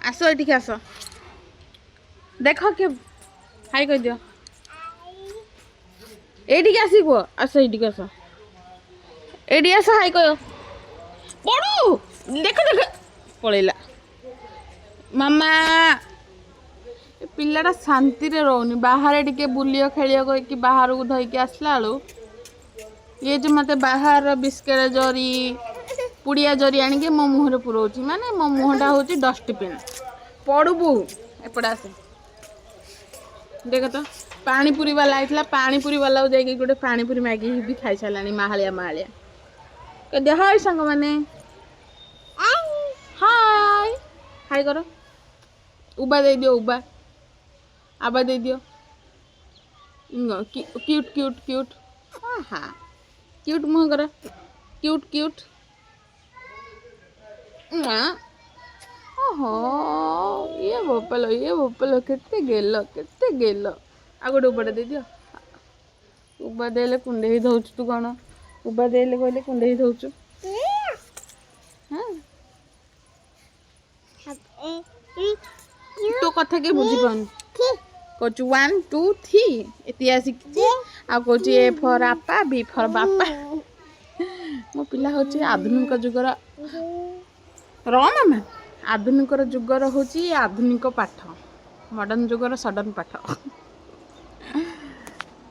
आस ये आस देख किए हाई कह दियो ये आस आस ये आस ये आस हाई कह पड़ू देख देख पलैला मामा पिलाटा शांति रे रोनी बाहर टिके बुलियो खेलियो कि बाहर को धोईकी आसला बेलू ये जो मत बाहर बिस्केट जरी पुड़िया जरी आनिके मो मुहर पुरोची माने मो मुहटा हूँ डस्टबिन पड़ू एपटे आसे देख तो पानीपुरी वाला आइला पानीपुरी वाला को जाइए गोटे पानीपुरी मैगी भी खाई सारा माहालिया माहालिया कह हाय सांग मैंने हाय हाय करो उबा दे दियो उबा आबा दे दियो क्यूट क्यूट क्यूट हाँ क्यूट मुह कर क्यूट क्यूट ओहो ये भोपाल केते गेल आ गोटे उबाटा दे दियो उबा देले कुंडे ही धोचु तू कौन उबा देले कहले कुंडे ही धोचु तो कथा के बुझी पानी कौच 1 2 3 इतिहास आ कौच ए फॉर आपा बी फॉर बापा मो पिला होची आधुनिक जुगर मामा आधुनिक जुगर होची आधुनिक पाठ मॉडर्न जुगर सडन पाठ